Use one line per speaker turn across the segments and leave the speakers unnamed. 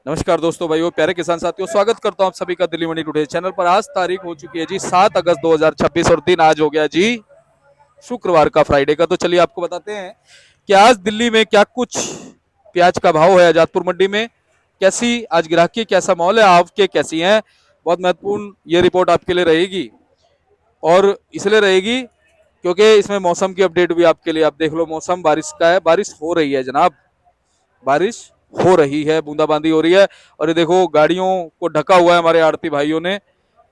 नमस्कार दोस्तों, भाइयों, प्यारे किसान साथियों, स्वागत करता हूं आप सभी का दिल्ली मंडी टुडे चैनल पर। आज तारीख हो चुकी है जी 7 अगस्त 2026 और दिन आज हो गया जी शुक्रवार का, फ्राइडे का। तो चलिए आपको बताते हैं कि आज दिल्ली में क्या कुछ प्याज का भाव है, आजादपुर मंडी में कैसी आज ग्राहकी, कैसा माहौल है, आपके कैसी हैं। बहुत महत्वपूर्ण ये रिपोर्ट आपके लिए रहेगी और इसलिए रहेगी क्योंकि इसमें मौसम की अपडेट भी आपके लिए, आप देख लो, मौसम बारिश का है, बारिश हो रही है जनाब, बारिश हो रही है, बूंदाबांदी हो रही है। और ये देखो गाड़ियों को ढका हुआ है हमारे आड़ती भाइयों ने,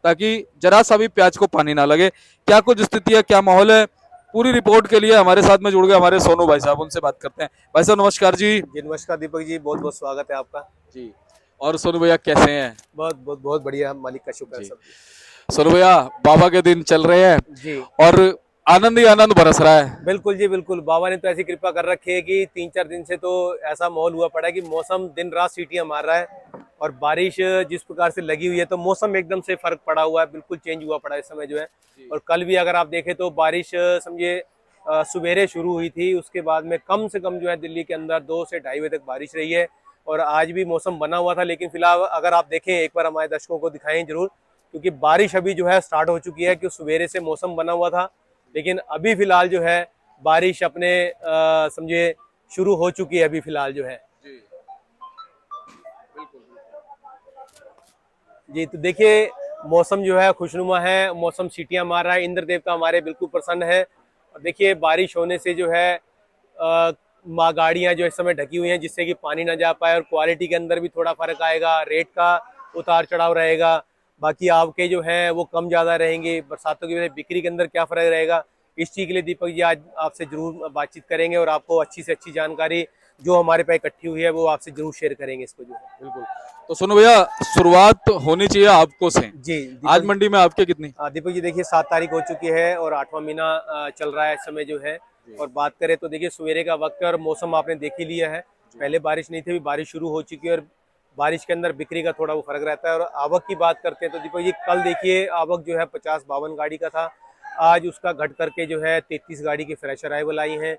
ताकि जरा सा भी प्याज को पानी ना लगे। क्या कुछ स्थिति है, क्या माहौल है, पूरी रिपोर्ट के लिए हमारे साथ में जुड़ गए हमारे सोनू भाई साहब, उनसे बात करते हैं। भाई साहब नमस्कार जी।
जी नमस्कार दीपक जी, बहुत बहुत स्वागत है आपका।
जी। और सोनू भैया कैसे हैं?
बहुत बहुत बहुत बढ़िया, मालिक का शुक्र है
जी।
सब।
सोनू भैया, बाबा के दिन चल रहे हैं
जी
और आनंद ही आनंद बरस रहा है।
बिल्कुल जी बिल्कुल, बाबा ने तो ऐसी कृपा कर रखी है कि 3-4 दिन से तो ऐसा माहौल हुआ पड़ा है कि मौसम दिन रात सीटियां मार रहा है और बारिश जिस प्रकार से लगी हुई है तो मौसम एकदम से फर्क पड़ा हुआ है, बिल्कुल चेंज हुआ पड़ा है इस समय जो है। और कल भी अगर आप देखें तो बारिश समझिए सवेरे शुरू हुई थी, उसके बाद में कम से कम जो है दिल्ली के अंदर 2 से ढाई बजे तक बारिश रही है। और आज भी मौसम बना हुआ था, लेकिन फिलहाल अगर आप देखें, एक बार हमारे दर्शकों को दिखाएं जरूर, क्योंकि बारिश अभी जो है स्टार्ट हो चुकी है। कि सवेरे से मौसम बना हुआ था, लेकिन अभी फिलहाल जो है बारिश अपने समझिए शुरू हो चुकी है अभी फिलहाल जो है।
जी बिल्कुल।
जी तो देखिए, मौसम जो है खुशनुमा है, मौसम सीटियां मार रहा है, इंद्र देवता हमारे बिल्कुल प्रसन्न है। और देखिए बारिश होने से जो है माँ गाड़ियां जो इस समय ढकी हुई हैं, जिससे कि पानी ना जा पाए, और क्वालिटी के अंदर भी थोड़ा फर्क आएगा, रेट का उतार चढ़ाव रहेगा। बाकी आपके जो है वो कम ज्यादा रहेंगे, बरसातों की वजह से बिक्री के अंदर क्या फर्क रहेगा, इस चीज के लिए दीपक जी आज आपसे जरूर बातचीत करेंगे और आपको अच्छी से अच्छी जानकारी जो हमारे पास इकट्ठी हुई है वो आपसे जरूर शेयर करेंगे इसको जो है।
बिल्कुल। तो सुनो भैया, शुरुआत होनी चाहिए आपको से।
जी
आज
दीपक
मंडी में आपके कितनी?
दीपक जी देखिए, 7 तारीख हो चुकी है और 8वां महीना चल रहा है इस समय जो है। और बात करें तो देखिए सवेरे का वक्त है और मौसम आपने देख ही लिया है, पहले बारिश नहीं थी, अभी बारिश शुरू हो चुकी है और बारिश के अंदर बिक्री का थोड़ा वो फर्क रहता है। और आवक की बात करते हैं तो दीपक जी, कल देखिए आवक जो है 50-52 गाड़ी का था, आज उसका घट करके जो है 33 गाड़ी की फ्रेश अराइवल आई हैं।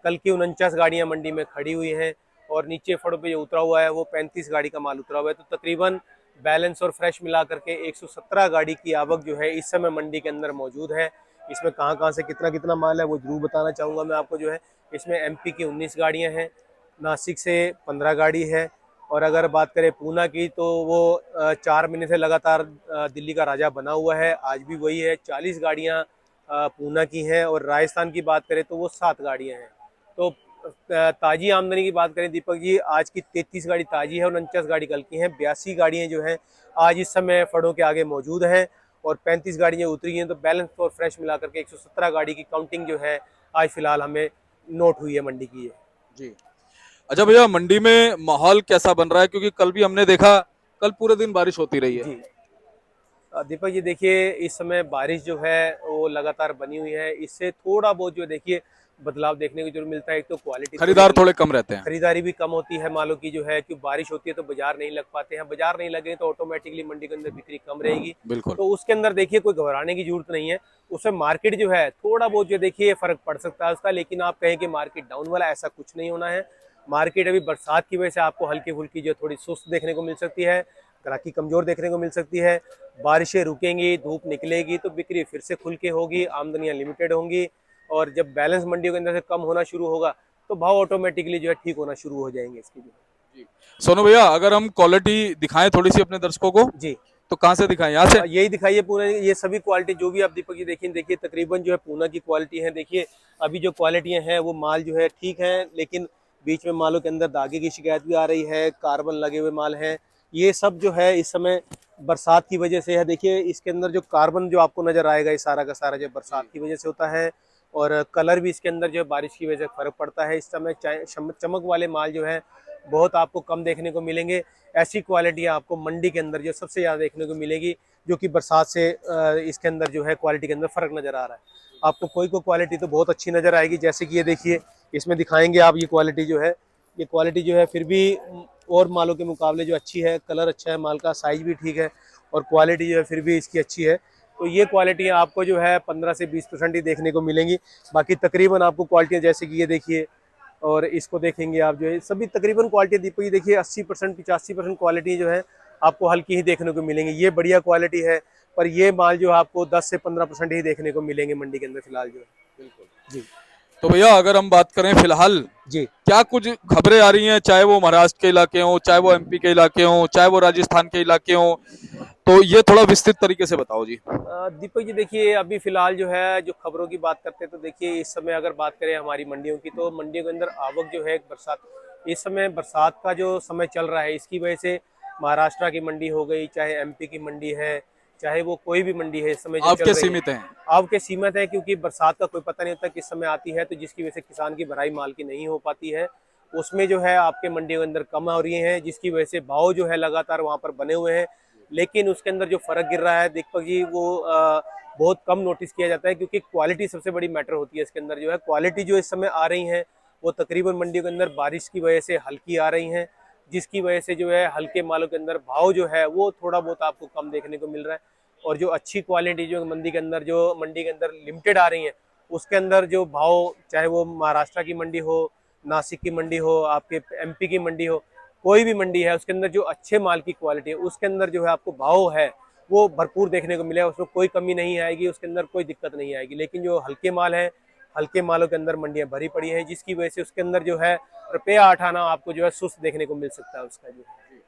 कल की 49 गाड़ियां मंडी में खड़ी हुई हैं और नीचे फड़ों पे जो उतरा हुआ है वो 35 गाड़ी का माल उतरा हुआ है। तो तकरीबन बैलेंस और फ्रेश मिला करके 117 गाड़ी की आवक जो है इस समय मंडी के अंदर मौजूद है। इसमें कहाँ कहाँ से कितना कितना माल है वो जरूर बताना चाहूँगा मैं आपको जो है। इसमें एमपी की 19 गाड़ियाँ हैं, नासिक से 15 गाड़ी है, और अगर बात करें पूना की तो वो 4 महीने से लगातार दिल्ली का राजा बना हुआ है, आज भी वही है। 40 गाड़ियाँ पूना की हैं, और राजस्थान की बात करें तो वो 7 गाड़ियाँ हैं। तो ताजी आमदनी की बात करें दीपक जी, आज की 33 गाड़ी ताजी है और 49 गाड़ी कल की हैं। 82 गाड़ियाँ जो हैं आज इस समय फड़ों के आगे मौजूद हैं और 35 गाड़ियाँ उतरी हैं। तो बैलेंस और फ्रेश मिला करके 117 गाड़ी की काउंटिंग जो है आज फिलहाल हमें नोट हुई है मंडी की है।
जी। अच्छा भैया, मंडी में माहौल कैसा बन रहा है, क्योंकि कल भी हमने देखा, कल पूरे दिन बारिश होती रही है।
जी दीपक जी देखिए, इस समय बारिश जो है वो लगातार बनी हुई है, इससे थोड़ा बहुत जो देखिए बदलाव देखने को जरूर मिलता है। एक तो क्वालिटी
खरीदार थोड़े कम रहते हैं।
खरीदारी भी कम होती है मालों की जो है, कि बारिश होती है तो बाजार नहीं लग पाते हैं, बाजार नहीं लगे तो ऑटोमेटिकली मंडी के अंदर बिक्री कम रहेगी।
बिल्कुल।
तो उसके अंदर देखिए कोई घबराने की जरूरत नहीं है, उसमें मार्केट जो है थोड़ा बहुत जो देखिए फर्क पड़ सकता है उसका, लेकिन आप कहें कि मार्केट डाउन वाला, ऐसा कुछ नहीं होना है। मार्केट अभी बरसात की वजह से आपको हल्की फुल्की जो थोड़ी सुस्त देखने को मिल सकती है, ग्राहकी कमजोर देखने को मिल सकती है। बारिशें रुकेंगी, धूप निकलेगी तो बिक्री फिर से खुल के होगी, आमदनियां लिमिटेड होंगी, और जब बैलेंस मंडियों के अंदर से कम होना शुरू होगा तो भाव ऑटोमेटिकली जो है ठीक होना शुरू हो जाएंगे इसके जो
जी। सोनू भैया, अगर हम क्वालिटी दिखाएं थोड़ी सी अपने दर्शकों को,
जी।
तो कहाँ से दिखाएं? यहाँ से?
यही दिखाइए पूरे, ये सभी क्वालिटी जो भी आप दीपक जी देखिए, देखिए तकरीबन जो है पूना की क्वालिटी है। देखिए अभी जो क्वालिटियां हैं वो माल जो है ठीक है, लेकिन बीच में मालों के अंदर दागे की शिकायत भी आ रही है, कार्बन लगे हुए माल हैं। ये सब जो है इस समय बरसात की वजह से है। देखिए इसके अंदर जो कार्बन जो आपको नजर आएगा, ये सारा का सारा जो बरसात की वजह से होता है, और कलर भी इसके अंदर जो है बारिश की वजह से फर्क पड़ता है। इस समय चमक वाले माल जो है बहुत आपको कम देखने को मिलेंगे। ऐसी क्वालिटी आपको मंडी के अंदर जो सबसे ज़्यादा देखने को मिलेगी, जो कि बरसात से इसके अंदर जो है क्वालिटी के अंदर फ़र्क नज़र आ रहा है। आपको कोई क्वालिटी तो बहुत अच्छी नज़र आएगी, जैसे कि ये देखिए, इसमें दिखाएंगे आप, ये क्वालिटी जो है, ये क्वालिटी जो है फिर भी और मालों के मुकाबले जो अच्छी है, कलर अच्छा है माल का, साइज भी ठीक है, और क्वालिटी जो है फिर भी इसकी अच्छी है। तो ये क्वालिटियाँ आपको जो है 15 से 20% ही देखने को मिलेंगी। बाकी तकरीबन आपको क्वालिटियाँ जैसे कि ये देखिए, और इसको देखेंगे आप जो है सभी तकरीबन क्वालिटी दीपक जी देखिए 80% 85% क्वालिटी जो है आपको हल्की ही देखने को मिलेंगी। ये बढ़िया क्वालिटी है, पर ये माल जो है आपको 10 से 15% ही देखने को मिलेंगे मंडी के अंदर फिलहाल जो है।
बिल्कुल।
जी
तो भैया अगर हम बात करें फिलहाल
जी।
क्या कुछ खबरें आ रही हैं, चाहे वो महाराष्ट्र के इलाके हों, चाहे वो एमपी के इलाके हों, चाहे वो राजस्थान के इलाके हों, तो ये थोड़ा विस्तृत तरीके से बताओ जी।
दीपक जी देखिए अभी फिलहाल जो है जो खबरों की बात करते हैं तो देखिए इस समय अगर बात करें हमारी मंडियों की तो मंडियों के अंदर आवक जो है बरसात इस समय बरसात का जो समय चल रहा है इसकी वजह से महाराष्ट्र की मंडी हो गई, चाहे एमपी की मंडी है, चाहे वो कोई भी मंडी है इस समय जो चल
आपके
रही है
सीमित हैं।
आवक सीमित है, क्योंकि बरसात का कोई पता नहीं होता किस समय आती है, तो जिसकी वजह से किसान की भराई माल की नहीं हो पाती है। उसमें जो है आपके मंडियों के अंदर कम हो रही है, जिसकी वजह से भाव जो है लगातार वहां पर बने हुए हैं। लेकिन उसके अंदर जो फर्क गिर रहा है दीपक जी वो बहुत कम नोटिस किया जाता है, क्योंकि क्वालिटी सबसे बड़ी मैटर होती है इसके अंदर जो है। क्वालिटी जो इस समय आ रही है वो तकरीबन मंडियों के अंदर बारिश की वजह से हल्की आ रही हैं, जिसकी वजह से जो है हल्के मालों के अंदर भाव जो है वो थोड़ा बहुत आपको कम देखने को मिल रहा है। और जो अच्छी क्वालिटी जो मंडी के अंदर लिमिटेड आ रही है उसके अंदर जो भाव, चाहे वो महाराष्ट्र की मंडी हो, नासिक की मंडी हो, आपके एमपी की मंडी हो, कोई भी मंडी है उसके अंदर जो अच्छे माल की क्वालिटी है उसके अंदर जो है आपको भाव है वो भरपूर देखने को मिलेगा, उसमें कोई कमी नहीं आएगी, उसके अंदर कोई दिक्कत नहीं आएगी। लेकिन जो हल्के माल है, हल्के मालों के अंदर मंडियां भरी पड़ी हैं, जिसकी वजह से उसके अंदर जो है रुपया 8 आना आपको जो है सुस्त देखने को मिल सकता है उसका जो है।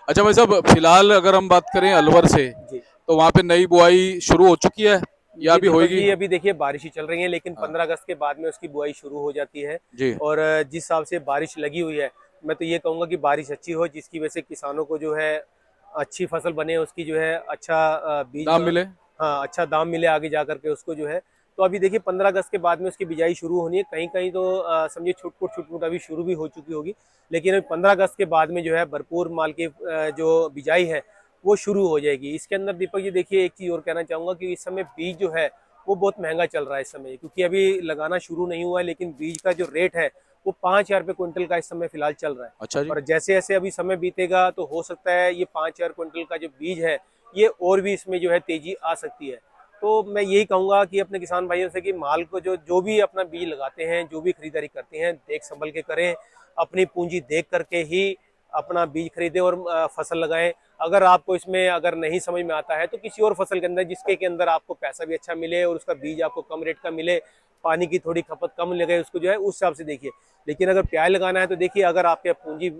अच्छा भाई साहब, फिलहाल अगर हम बात करें अलवर से,
जी
तो वहाँ पे नई बुआई शुरू हो चुकी है या
जी
भी
दीपक
होगी?
जी अभी देखिए बारिश ही चल रही है, लेकिन
हाँ
15 अगस्त के बाद में उसकी बुआई शुरू हो जाती है।
जी।
और जिस हिसाब से बारिश लगी हुई है, मैं तो ये कहूँगा कि बारिश अच्छी हो, जिसकी वजह से किसानों को जो है अच्छी फसल बने, उसकी जो है अच्छा बीज
दाम मिले।
हाँ अच्छा दाम मिले आगे जा करके उसको जो है। तो अभी देखिए 15 अगस्त के बाद में उसकी बिजाई शुरू होनी है, कहीं कहीं तो समझिए छुटपुट अभी शुरू भी हो चुकी होगी। लेकिन अभी 15 अगस्त के बाद में जो है भरपूर माल की जो बिजाई है वो शुरू हो जाएगी। इसके अंदर दीपक जी देखिए एक चीज़ और कहना चाहूँगा कि इस समय बीज जो है वो बहुत महंगा चल रहा है इस समय, क्योंकि अभी लगाना शुरू नहीं हुआ है, लेकिन बीज का जो रेट है वो 5,000 रुपये क्विंटल का इस समय फिलहाल चल रहा है।
अच्छा जी।
और जैसे जैसे अभी समय बीतेगा तो हो सकता है ये 5,000 क्विंटल का जो बीज है ये और भी इसमें जो है तेजी आ सकती है। तो मैं यही कहूँगा कि अपने किसान भाइयों से कि माल को जो जो भी अपना बीज लगाते हैं, जो भी खरीदारी करते हैं, देख संभल के करें, अपनी पूंजी देख करके ही अपना बीज खरीदें और फसल लगाएं। अगर आपको इसमें अगर नहीं समझ में आता है तो किसी और फसल के अंदर जिसके के अंदर आपको पैसा भी अच्छा मिले और उसका बीज आपको कम रेट का मिले, पानी की थोड़ी खपत कम लगे, उसको जो है उस हिसाब से देखिए। लेकिन अगर प्याज लगाना है तो देखिए अगर आपके पूंजी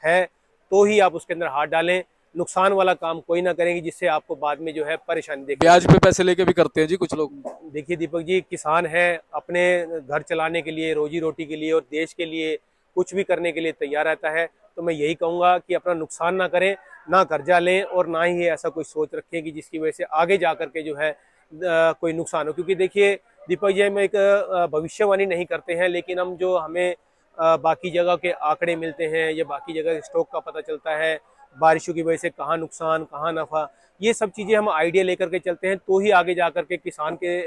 है तो ही आप उसके अंदर हाथ डालें, नुकसान वाला काम कोई ना करेंगे जिससे आपको बाद में जो है परेशानी देखने
ब्याज पे पैसे लेके भी करते हैं जी कुछ लोग।
देखिए दीपक जी किसान है अपने घर चलाने के लिए, रोजी रोटी के लिए और देश के लिए कुछ भी करने के लिए तैयार रहता है। तो मैं यही कहूँगा कि अपना नुकसान ना करें, ना कर्जा लें और ना ही ऐसा कोई सोच रखें कि जिसकी वजह से आगे जा करके जो है कोई नुकसान हो। क्योंकि देखिए दीपक जी हम एक भविष्यवाणी नहीं करते हैं, लेकिन हम जो हमें बाकी जगह के आंकड़े मिलते हैं या बाकी जगह के स्टॉक का पता चलता है, बारिशों की वजह से कहाँ नुकसान कहाँ नफा, ये सब चीज़ें हम आइडिया लेकर के चलते हैं, तो ही आगे जा करके किसान के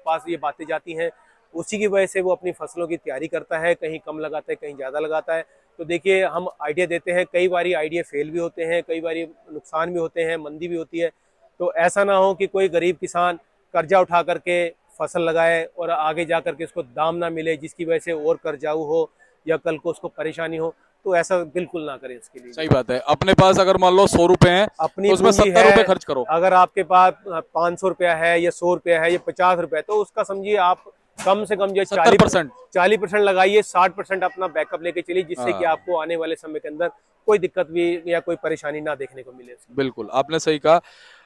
पास ये बातें जाती हैं। उसी की वजह से वो अपनी फसलों की तैयारी करता है, कहीं कम लगाता है कहीं ज़्यादा लगाता है। तो देखिए हम आइडिया देते हैं, कई बारी आइडिया फेल भी होते हैं, कई बारी नुकसान भी होते हैं, मंदी भी होती है। तो ऐसा ना हो कि कोई गरीब किसान कर्जा उठा करके फसल लगाए और आगे जा करके उसको दाम ना मिले, जिसकी वजह से और कर्जाऊ हो या कल को उसको परेशानी हो। तो ऐसा बिल्कुल ना करें इसके लिए।
सही बात है। अपने पास अगर मान लो 100 रुपए हैं
अपनी
तो उसमें
पूंजी
70 रुपए
है,
खर्च करो।
अगर आपके पास 500 रुपया है या 100 रुपया है या 50 रुपया, तो उसका समझिए आप कम से कम जो
70%।
40% लगाइए, 60% अपना बैकअप लेके चलिए, जिससे कि
हाँ
आपको आने वाले समय के अंदर कोई दिक्कत भी या कोई परेशानी ना देखने को मिले।
बिल्कुल, आपने सही कहा।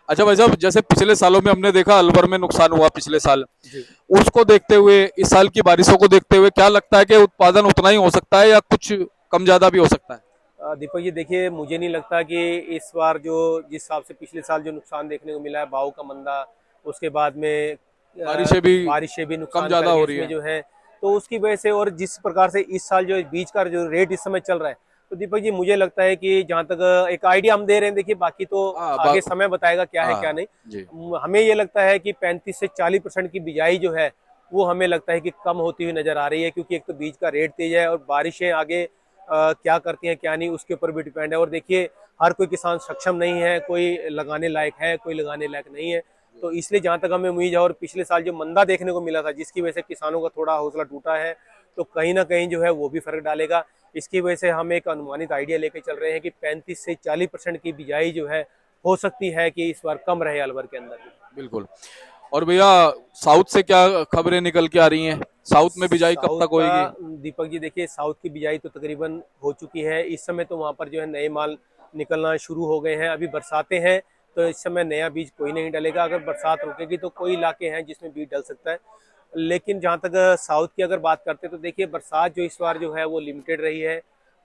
अच्छा भाई साहब, जैसे पिछले सालों में हमने देखा अलवर में नुकसान हुआ पिछले साल,
जी
उसको देखते हुए इस साल की बारिशों को देखते हुए क्या लगता है कि उत्पादन उतना ही हो सकता है या कुछ कम ज्यादा भी हो सकता है?
दीपक जी देखिए मुझे नहीं लगता कि इस बार जो जिस हिसाब से पिछले साल जो नुकसान देखने को मिला है, भाव का मंदा, उसके बाद में बारिशें भी
कम
नुकसान
ज्यादा
कर गई
हो रही
इसमें
है।
जो है, तो उसकी वजह से और जिस प्रकार से इस साल जो बीज का जो रेट इस समय चल रहा है, तो दीपक जी मुझे लगता है कि जहाँ तक एक आइडिया हम दे रहे हैं, देखिए बाकी तो
हाँ
आगे समय बताएगा क्या है क्या
हाँ
नहीं।
जी।
हमें ये लगता है कि 35 से 40% की बिजाई जो है वो हमें लगता है कि कम होती हुई नजर आ रही है, क्योंकि एक तो बीज का रेट तेज है और बारिशें आगे क्या करती हैं क्या नहीं उसके ऊपर भी डिपेंड है। और देखिए हर कोई किसान सक्षम नहीं है, कोई लगाने लायक है, कोई लगाने लायक नहीं है। तो इसलिए जहाँ तक हमें उम्मीद है, और पिछले साल जो मंदा देखने को मिला था जिसकी वजह से किसानों का थोड़ा हौसला टूटा है, तो कहीं ना कहीं जो है वो भी फर्क डालेगा। इसकी वजह से हम एक अनुमानित आइडिया लेके चल रहे हैं कि 35 से 40% की बिजाई जो है हो सकती है कि इस बार कम रहे अलवर के अंदर।
बिल्कुल। और भैया साउथ से क्या खबरें निकल के आ रही हैं? साउथ में बिजाई कब
साउथ
तक
का
होएगी?
दीपक जी देखिए, साउथ की बिजाई तो तकरीबन हो चुकी है। इस समय तो वहाँ पर जो है नए माल निकलना शुरू हो गए हैं। अभी बरसातें हैं तो इस समय नया बीज कोई नहीं डलेगा। अगर बरसात रुकेगी तो कोई इलाके हैं जिसमें बीज डल सकता है। लेकिन जहाँ तक साउथ की अगर बात करते हैं तो देखिए, बरसात जो इस बार जो है वो लिमिटेड रही है,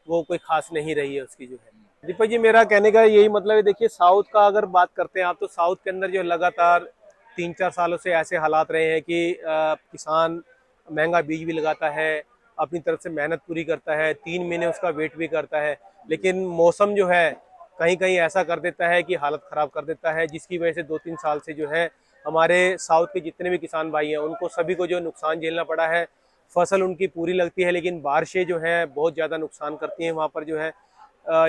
वो कोई खास नहीं रही है उसकी जो है। दीपक जी मेरा कहने का यही मतलब है, देखिए साउथ का अगर बात करते हैं आप, तो साउथ के अंदर जो लगातार 3-4 सालों से ऐसे हालात रहे हैं कि किसान महंगा बीज भी लगाता है, अपनी तरफ से मेहनत पूरी करता है, 3 महीने उसका वेट भी करता है, लेकिन मौसम जो है कहीं कहीं ऐसा कर देता है कि हालत ख़राब कर देता है, जिसकी वजह से 2-3 साल से जो है हमारे साउथ के जितने भी किसान भाई हैं उनको सभी को जो नुकसान झेलना पड़ा है। फसल उनकी पूरी लगती है लेकिन बारिशें जो हैं बहुत ज़्यादा नुकसान करती हैं वहाँ पर जो है,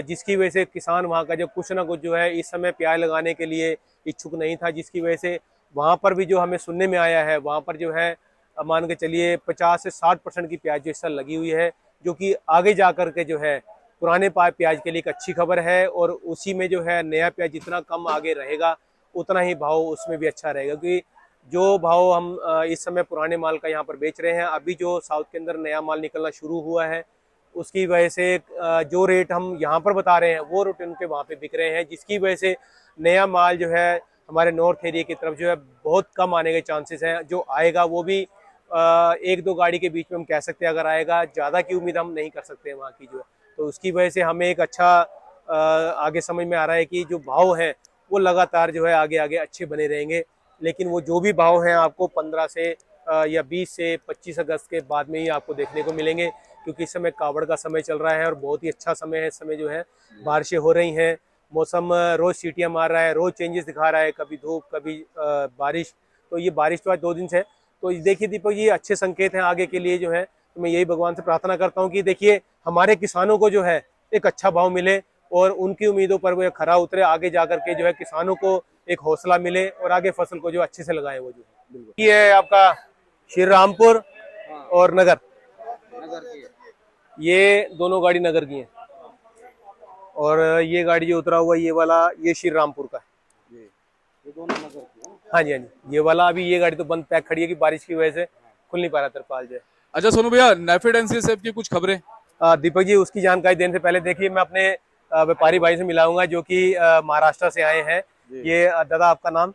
जिसकी वजह से किसान वहाँ का जो कुछ ना कुछ जो है इस समय प्याज लगाने के लिए इच्छुक नहीं था, जिसकी वजह से वहाँ पर भी जो हमें सुनने में आया है वहाँ पर जो है मान के चलिए 50 से 60% की प्याज जो इस साल लगी हुई है, जो कि आगे जा कर के जो है पुराने प्याज के लिए एक अच्छी खबर है। और उसी में जो है नया प्याज जितना कम आगे रहेगा उतना ही भाव उसमें भी अच्छा रहेगा, क्योंकि जो भाव हम इस समय पुराने माल का यहाँ पर बेच रहे हैं, अभी जो साउथ के अंदर नया माल निकलना शुरू हुआ है उसकी वजह से जो रेट हम यहाँ पर बता रहे हैं वो रेट उनके वहाँ पे बिक रहे हैं, जिसकी वजह से नया माल जो है हमारे नॉर्थ एरिया की तरफ जो है बहुत कम आने के चांसेस हैं। जो आएगा वो भी 1-2 गाड़ी के बीच में हम कह सकते हैं अगर आएगा, ज़्यादा की उम्मीद हम नहीं कर सकते वहाँ की जो है। तो उसकी वजह से हमें एक अच्छा आगे समझ में आ रहा है कि जो भाव हैं वो लगातार जो है आगे आगे अच्छे बने रहेंगे। लेकिन वो जो भी भाव हैं आपको 15 से या 20 से 25 अगस्त के बाद में ही आपको देखने को मिलेंगे, क्योंकि इस समय कावड़ का समय चल रहा है और बहुत ही अच्छा समय है। इस समय जो है बारिशें हो रही हैं, मौसम रोज़ सीटियाँ मार रहा है, रोज़ चेंजेस दिखा रहा है, कभी धूप कभी बारिश। तो ये बारिश तो आज 2 दिन से है, तो देखिए दीपक ये अच्छे संकेत हैं आगे के लिए जो है। तो मैं यही भगवान से प्रार्थना करता हूँ कि देखिए हमारे किसानों को जो है एक अच्छा भाव मिले और उनकी उम्मीदों पर वो खरा उतरे, आगे जाकर के जो है किसानों को एक हौसला मिले और आगे फसल को जो अच्छे से लगाए वो जो है। बिल्कुल ये है आपका श्री रामपुर और नगर, ये दोनों गाड़ी नगर की हैं। और ये गाड़ी जो उतरा हुआ ये वाला ये श्री रामपुर का है। ये दोनों नगर की है। हाँ जी हाँ जी, ये वाला अभी ये गाड़ी तो बंद पैक खड़ी है कि बारिश की वजह से खुल नहीं पा रहा तिरपाल जो है।
अच्छा सोनू भैया, नेफेड एनसीएसएफ की कुछ खबरें?
दीपक जी उसकी जानकारी देने से पहले देखिए मैं अपने व्यापारी भाई से मिलाऊंगा जो कि महाराष्ट्र से आए हैं। ये दादा आपका नाम?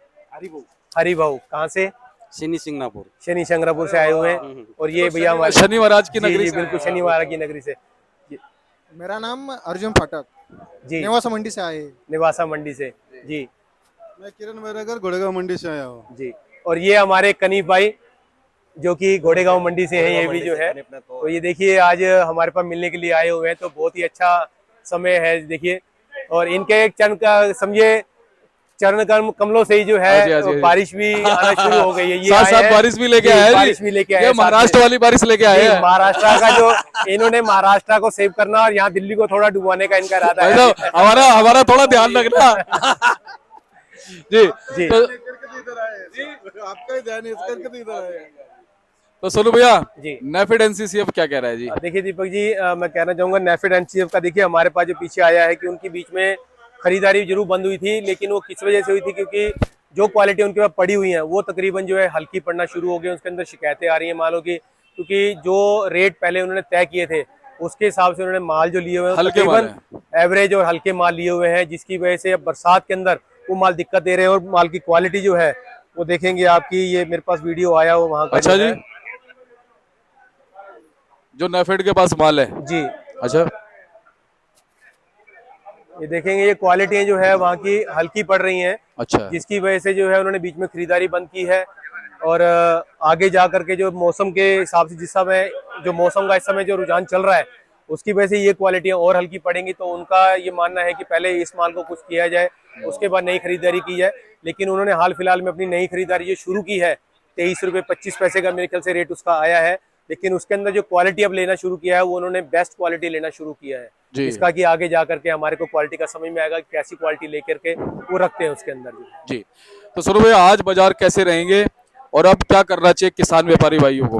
हरी भाऊ कहाँ से?
शनि सिंगनापुर।
शनि शंकरापुर से आए हुए हैं। और ये भैया हमारे
शनि महाराज की
जी,
नगरी
जी
से
बिल्कुल शनि महाराज की नगरी से।
मेरा नाम अर्जुन फाटक,
जी
नेवासा मंडी से आए हैं।
निवासा मंडी से जी।
मैं किरण बैरागर गोड़ेगांव मंडी से आया हूँ।
जी और ये हमारे कनीफ भाई जो कि घोड़ेगांव मंडी से हैं, ये भी जो है। तो ये देखिए आज हमारे पास मिलने के लिए आए हुए हैं, तो बहुत ही अच्छा समय है देखिए। और इनके एक चरण का समझिए चरण कमलों से ही जो है बारिश भी आना शुरू हो गई है। ये
साथ साथ बारिश भी लेके आए हैं,
बारिश भी लेके आए,
महाराष्ट्र वाली बारिश लेके आए हैं।
महाराष्ट्र का जो इन्होंने महाराष्ट्र को सेव करना और यहाँ दिल्ली को थोड़ा डुबाने का इनका इरादा है।
हमारा थोड़ा ध्यान रखना। जी
जी
आपका ही ध्यान इस करके इधर आए।
तो सोनू भैया
जी
नेफेड एनसीसीएफ क्या कह रहा है जी?
देखिए दीपक जी मैं कहना चाहूंगा नेफेड एनसीएफ का देखिए हमारे पास जो पीछे आया है कि उनकी बीच में खरीदारी जरूर बंद हुई थी, लेकिन वो किस वजह से हुई थी क्योंकि जो क्वालिटी उनके पास पड़ी हुई है वो तकरीबन जो है हल्की पड़ना शुरू हो गई। उसके अंदर शिकायतें आ रही हैं मालों की, क्योंकि जो रेट पहले उन्होंने तय किए थे उसके हिसाब से उन्होंने माल जो लिए हुए हैं तकरीबन एवरेज और हल्के माल लिए हुए हैं, जिसकी वजह से अब बरसात के अंदर वो माल दिक्कत दे रहे हैं। और माल की क्वालिटी जो है वो देखेंगे आपकी, ये मेरे पास वीडियो आया हो वहाँ का।
अच्छा जी, जो नेफेड के पास माल है
जी
अच्छा,
ये देखेंगे ये क्वालिटी जो है वहाँ की हल्की पड़ रही हैं,
अच्छा
जिसकी वजह से जो है उन्होंने बीच में खरीदारी बंद की है। और आगे जा करके जो मौसम के हिसाब से जिस समय जो मौसम का इस समय जो रुझान चल रहा है उसकी वजह से ये क्वालिटियाँ और हल्की पड़ेंगी। तो उनका ये मानना है कि पहले इस माल को कुछ किया जाए उसके बाद नई खरीदारी की जाए। लेकिन उन्होंने हाल फिलहाल में अपनी नई खरीदारी जो शुरू की है 23 रुपये 25 पैसे का मेरे ख्याल से रेट उसका आया है, लेकिन उसके अंदर जो क्वालिटी अब लेना शुरू किया है वो उन्होंने बेस्ट क्वालिटी लेना शुरू किया है, जिसका कि आगे जा करके हमारे को क्वालिटी का समझ में आएगा कि कैसी क्वालिटी लेकर के वो रखते हैं उसके अंदर
जी। तो सुनो भैया आज बाजार कैसे रहेंगे और अब क्या करना चाहिए किसान व्यापारी भाइयों को?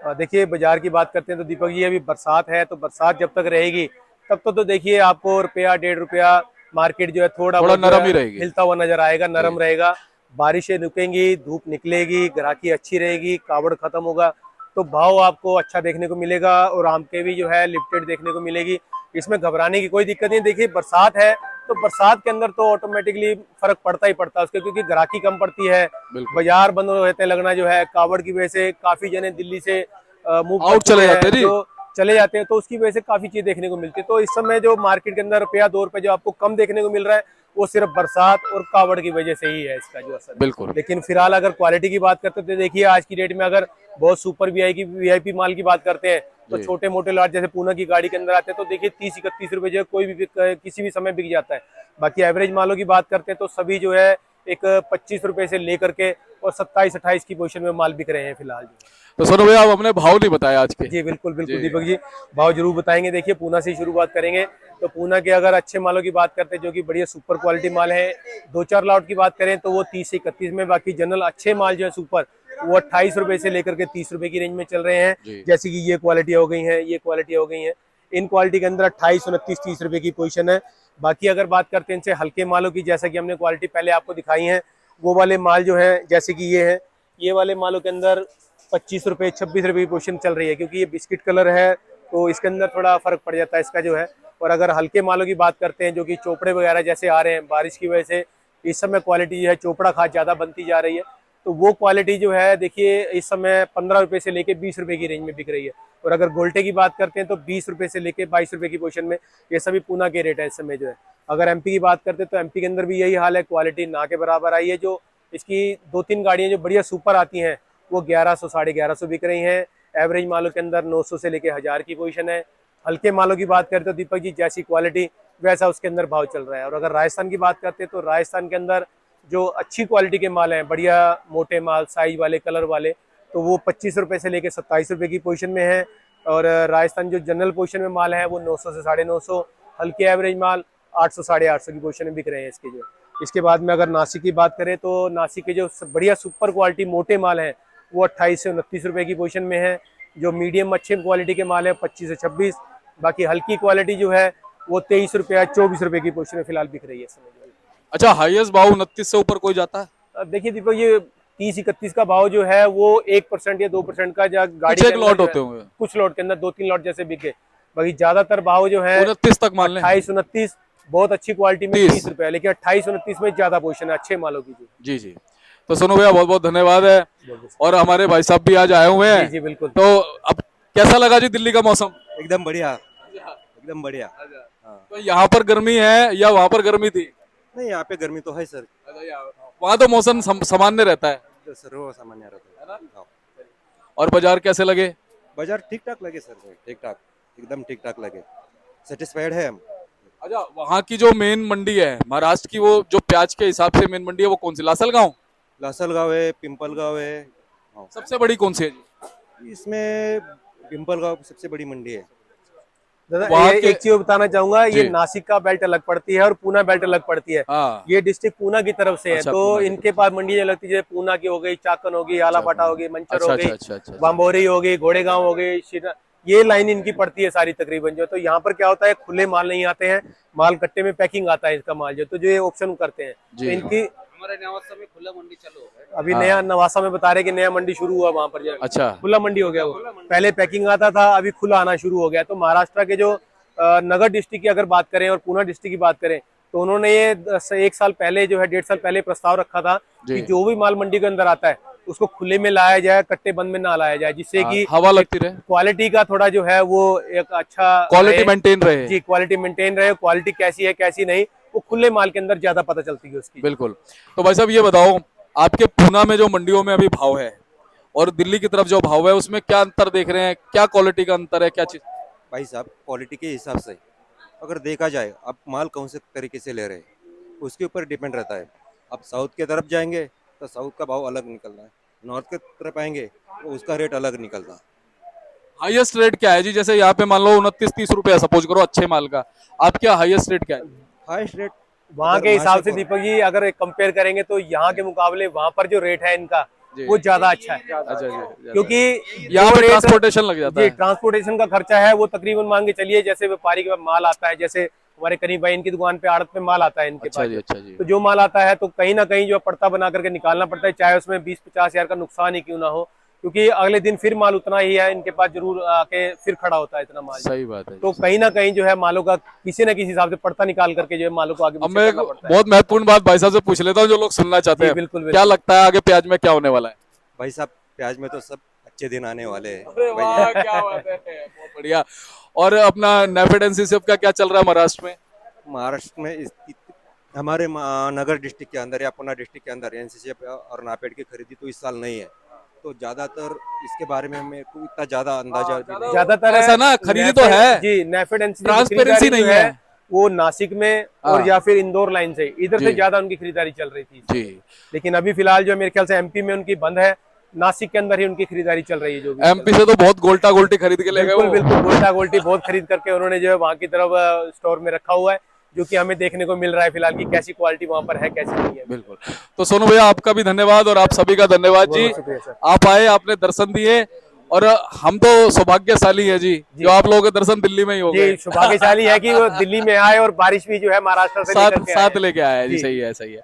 देखिए बाजार की बात करते हैं तो दीपक जी अभी बरसात है, तो बरसात जब तक रहेगी तब तो देखिए आपको रुपया 1.5 रुपया मार्केट जो है थोड़ा
थोड़ा
बहुत जो
नरम
है
ही रहेगी।
हिलता हुआ नजर आएगा,
जी
नरम रहेगा। बारिशें रुकेंगी, धूप निकलेगी, ग्राहकी अच्छी रहेगी, कावड़ खत्म होगा, तो भाव आपको अच्छा देखने को मिलेगा और आम के भी जो है लिफ्टेड देखने को मिलेगी। इसमें घबराने की कोई दिक्कत नहीं। देखिए बरसात है तो बरसात के अंदर तो ऑटोमेटिकली फर्क पड़ता ही पड़ता है उसके, क्योंकि ग्राहकी कम पड़ती है,
बिल्कुल।
बाजार बंद रहते हैं लगना जो है, कावड़ की वजह से काफी जने दिल्ली से मूव कर
आउट
चुके
चले
हैं,
जाते हैं जी।
जो चले जाते हैं, तो उसकी वजह से काफी चीज देखने को मिलती है। तो इस समय जो मार्केट के अंदर रुपया 2 रुपए जो आपको कम देखने को मिल रहा है वो सिर्फ बरसात और कावड़ की वजह से ही है इसका जो असर है।
बिल्कुल।
लेकिन फिलहाल अगर क्वालिटी की बात करते हैं तो देखिए आज की डेट में अगर बहुत सुपर वीआईपी माल की बात करते हैं तो
जी।
छोटे मोटे लॉट जैसे पूना की गाड़ी के अंदर आते हैं तो देखिए 30-31 रुपए जो है कोई भी किसी भी समय बिक जाता है। बाकी एवरेज मालों की बात करते हैं तो सभी जो है एक 25 रुपए से लेकर के और 27-28 की पोजीशन में माल बिक रहे हैं फिलहाल।
तो सोनू भैया, आप हमने भाव नहीं बताया आज के।
जी बिल्कुल बिल्कुल
जी।
दीपक जी, भाव जरूर बताएंगे। देखिए पूना से ही शुरुआत करेंगे तो पूना के अगर अच्छे मालों की बात करते हैं जो कि बढ़िया सुपर क्वालिटी माल है, 2-4 लॉट की बात करें तो वो 30 से 31 में। बाकी जनरल अच्छे माल जो है सुपर वो 28 रुपए से लेकर के 30 रुपए की रेंज में चल रहे हैं।
जी।
जैसे कि ये क्वालिटी हो गई है, ये क्वालिटी हो गई है, इन क्वालिटी के अंदर 28, 29, 30 रुपए की पोजीशन है। बाकी अगर बात करते हैं इनसे हल्के मालों की, जैसा कि हमने क्वालिटी पहले आपको दिखाई है, वो वाले माल जो है जैसे कि ये है, ये वाले मालों के अंदर 25 रुपए 26 रुपए की पोजीशन चल रही है, क्योंकि ये बिस्किट कलर है तो इसके अंदर थोड़ा फर्क पड़ जाता है इसका जो है। और अगर हल्के मालों की बात करते हैं जो कि चोपड़े वगैरह जैसे आ रहे हैं, बारिश की वजह से इस समय क्वालिटी जो है चोपड़ा खाद ज्यादा बनती जा रही है, तो वो क्वालिटी जो है देखिए इस समय 15 रुपए से लेके 20 रुपए की रेंज में बिक रही है। और अगर गोल्टे की बात करते हैं तो 20 रुपए से लेके 22 रुपए की पोजीशन में ये सभी पूना के रेट है इस समय जो है। अगर एमपी की बात करते हैं तो एमपी के अंदर भी यही हाल है, क्वालिटी ना के बराबर आई है। जो इसकी 2-3 गाड़ियां जो बढ़िया सुपर आती हैं वो 1100 1150 बिक रही हैं। एवरेज मालों के अंदर 900 से लेके 1000 की पोजीशन है। हल्के मालों की बात करते तो दीपक जी जैसी क्वालिटी वैसा उसके अंदर भाव चल रहा है। और अगर राजस्थान की बात करते हैं तो राजस्थान के अंदर जो अच्छी क्वालिटी के माल हैं, बढ़िया मोटे माल, साइज वाले, कलर वाले, तो वो 25 रुपए से लेके 27 रुपए की पोजीशन में है। और राजस्थान जो जनरल पोजीशन में माल है वो 900 से 950, हल्के एवरेज माल 800 850 की पोजीशन में बिक रहे हैं इसके जो। इसके बाद में अगर नासिक की बात करें तो नासिक के जो बढ़िया सुपर क्वालिटी मोटे माल हैं वो 28 से 29 रुपए की पोजीशन में है। जो मीडियम अच्छे क्वालिटी के माल है 25 से 26। बाकी हल्की क्वालिटी जो है वो 23 रुपया 24 रुपए की पोजीशन में फिलहाल बिक रही है इस समय।
अच्छा, हाईएस्ट भाव 29 से ऊपर कोई जाता है?
अब देखिए दीपक, ये 30-31 का भाव जो है वो 1% या 2% का गाड़ी
कुछ
के
एक
अंदर
लॉट
जो
होते
है,
होंगे।
कुछ लॉट के अंदर 2-3 लॉट जैसे बिके। बाकी ज्यादातर भाव जो है
29 तक मान लें।
28-29, बहुत अच्छी क्वालिटी में
30
30 रुपए, लेकिन 28-29 में ज्यादा पोजीशन है अच्छे मालों की।
जी जी। तो सोनू भैया, बहुत बहुत धन्यवाद है। और हमारे भाई साहब भी आज आए हुए
जी
हैं।
जी बिल्कुल।
तो अब कैसा लगा जी दिल्ली का मौसम?
एकदम बढ़िया, एकदम बढ़िया। हाँ।
तो यहाँ पर गर्मी है या वहाँ पर गर्मी थी?
नहीं, यहाँ पे गर्मी तो है सर,
वहाँ तो मौसम सामान्य रहता है।
सर्व सामान्य रहता है। हाँ।
और बाजार कैसे लगे?
बाजार ठीक ठाक लगे सर, ठीक ठाक, एकदम ठीक ठाक लगे, सेटिस्फाइड है हम।
अच्छा, वहाँ की जो मेन मंडी है महाराष्ट्र की, वो जो प्याज के हिसाब से मेन मंडी है वो कौन सी? लासलगांव?
लासलगांव है, पिंपलगांव है। हाँ।
सबसे बड़ी कौन सी है जी?
इसमें पिंपलगांव सबसे बड़ी मंडी है।
दादा
वहाँ
ये
के-
एक चीज बताना चाहूंगा, ये
जी।
नासिक का बेल्ट अलग पड़ती है और पूना बेल्ट अलग पड़ती है।
हाँ।
ये डिस्ट्रिक्ट पूना की तरफ से है,
अच्छा,
तो
पूना की
इनके पास मंडी जो लगती है जैसे पूना की हो गई, चाकन हो गई, आलापाटा हो गई, मंचर
अच्छा
हो
अच्छा
गई,
अच्छा अच्छा।
बाम्बोरी हो गई, घोड़ेगांव हो गई, ये लाइन इनकी पड़ती है सारी तकरीबन जो। तो यहाँ पर क्या होता है, खुले माल नहीं आते हैं, माल कट्टे में पैकिंग आता है इसका माल जो, तो जो ये ऑप्शन करते हैं। तो
जी।
इनकी
हमारे नवासा में खुला मंडी चालू हो गया।
अभी
हाँ।
नया नवासा में बता रहे कि नया मंडी शुरू हुआ वहां पर जो
अच्छा।
खुला मंडी हो गया। वो पहले पैकिंग आता था, अभी खुला आना शुरू हो गया। तो महाराष्ट्र के जो नगर डिस्ट्रिक्ट की अगर बात करें और पूना डिस्ट्रिक्ट की बात करें तो उन्होंने ये 1 साल पहले जो है 1.5 साल पहले प्रस्ताव रखा था
जी।
कि जो भी माल मंडी के अंदर आता है उसको खुले में लाया जाए, कट्टे बंद में ना लाया जाए, जिससे कि
हवा लगती रहे,
क्वालिटी का थोड़ा जो है वो एक अच्छा
क्वालिटी
रहे।
मेंटेन रहे।
जी, क्वालिटी मेंटेन रहे, क्वालिटी कैसी है कैसी नहीं वो खुले माल के अंदर ज्यादा पता चलती है उसकी।
बिल्कुल। तो भाई साहब ये बताओ, आपके पूना में जो मंडियों में अभी भाव है और दिल्ली की तरफ जो भाव है उसमें क्या अंतर देख रहे हैं? क्या क्वालिटी का अंतर है, क्या चीज?
भाई साहब, क्वालिटी के हिसाब से अगर देखा जाए, आप माल कौन से तरीके से ले रहे हैं उसके ऊपर डिपेंड रहता है। आप साउथ की तरफ जाएंगे तो साउथ का भाव अलग निकलना है, नॉर्थ की तरफ आएंगे तो उसका रेट अलग निकलता है।
हाईएस्ट रेट क्या है जी? जैसे यहाँ पे मान लो 29-30 रुपए सपोज करो अच्छे माल का, आप क्या हाईएस्ट रेट क्या है?
हाईएस्ट रेट
वहाँ
अगर
के हिसाब से
को-
दीपक जी अगर कंपेयर करेंगे तो यहाँ के मुकाबले वहाँ पर जो रेट है इनका
जी।
वो ज्यादा अच्छा है,
अच्छा जी,
क्योंकि
यहाँ
जो
पे
रेट-
ट्रांसपोर्टेशन लग जाता
जी
है।
ट्रांसपोर्टेशन का खर्चा है वो तकरीबन मान के चलिए, जैसे व्यापारी के पास माल आता है, जैसे हमारे करीब भाई इनकी दुकान पे आड़त पे माल आता है इनके
अच्छा
पास
जी,
जो।
अच्छा जी।
तो जो माल आता है तो कहीं ना कहीं जो पड़ता बना करके निकालना पड़ता है, चाहे उसमें 20-50 हजार का नुकसान ही क्यों ना हो, क्योंकि अगले दिन फिर माल उतना ही है इनके पास, जरूर आके फिर खड़ा होता है इतना माल।
सही बात है
तो
जी।
कहीं ना कहीं जो है मालों का किसी न किसी हिसाब से पड़ता निकाल करके जो है मालों को आगे
अब
पीछे
मैं एक
करना पड़ता है।
बहुत महत्वपूर्ण बात भाई साहब से पूछ लेता हूँ, जो लोग सुनना चाहते
जी
हैं।
बिल्कुल
क्या
बिल्कुल।
लगता है आगे प्याज में क्या होने वाला है?
भाई साहब प्याज में तो सब अच्छे दिन आने वाले हैं
अरे
भाई।
वाह, क्या बात है, बहुत बढ़िया। और अपना नेफेड एनसीसीएफ का क्या चल रहा है महाराष्ट्र में?
महाराष्ट्र में हमारे नगर डिस्ट्रिक्ट के अंदर या पुणे डिस्ट्रिक्ट के अंदर एनसीसी और नापेड की खरीदी तो इस साल नहीं है, तो ज्यादातर इसके बारे में मेरे को इतना ज्यादा अंदाजा भी नहीं है।
ज्यादातर
ऐसा ना, खरीदी तो
नेफेड-
है,
जी नेफेड एनसीसी की
ट्रांसपेरेंसी
खरीदारी जो
नहीं है।
वो नासिक में और
हाँ।
या फिर इंदौर लाइन से, इधर
जी।
से ज्यादा उनकी खरीदारी चल रही थी।
जी।
लेकिन अभी फिलहाल जो है मेरे ख्याल से एमपी में उनकी बंद है, नासिक के अंदर ही उनकी खरीदारी चल रही है जो भी
एमपी से तो बहुत गोल्टा गोल्टी खरीद के ले गए
बिल्कुल
वो।
बिल्कुल गोल्टा गोल्टी बहुत खरीद करके उन्होंने जो है वहां की तरफ स्टोर में रखा हुआ है, जो कि हमें देखने को मिल रहा है फिलहाल की कैसी क्वालिटी वहां पर है कैसी नहीं है।
बिल्कुल। तो सोनू भैया आपका भी धन्यवाद और आप सभी का धन्यवाद
बहुत
जी।
बहुत शुक्रिया सर।
आप आए, आपने दर्शन दिए, और हम तो सौभाग्यशाली है जी, जो आप लोगों के दर्शन दिल्ली में ही हो गए।
जी सौभाग्यशाली है कि वो दिल्ली में आए और बारिश भी जो है महाराष्ट्र से
साथ
लेकर के
साथ
आए।
लेके आया है जी,
जी।
सही है, सही है।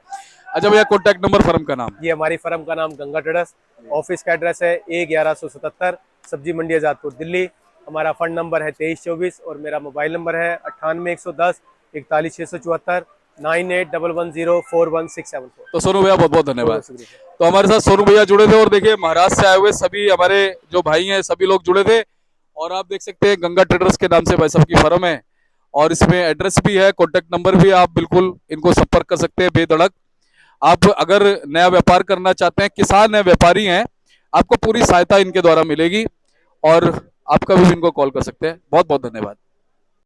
अच्छा भैया, कॉन्टैक्ट नंबर, फर्म का नाम?
ये हमारी फर्म का नाम गंगा ट्रेडर्स, ऑफिस का एड्रेस है A1177 सब्जी मंडी आजादपुर दिल्ली। हमारा फंड नंबर है 2324 और मेरा मोबाइल नंबर है 98 110 41 674 9811041674।
तो सोनू भैया बहुत बहुत धन्यवाद।
शुक्रिया।
तो हमारे साथ सोनू भैया जुड़े थे, और देखिए महाराष्ट्र से आए हुए सभी हमारे जो भाई हैं सभी लोग जुड़े थे। और आप देख सकते हैं गंगा ट्रेडर्स के नाम से भाई साहब की फर्म है, और इसमें एड्रेस भी है, कॉन्टेक्ट नंबर भी है, आप बिल्कुल इनको संपर्क कर सकते हैं बेधड़क। आप अगर नया व्यापार करना चाहते हैं, किसान है, व्यापारी हैं, आपको पूरी सहायता इनके द्वारा मिलेगी, और आप कभी भी इनको कॉल कर सकते हैं। बहुत बहुत धन्यवाद।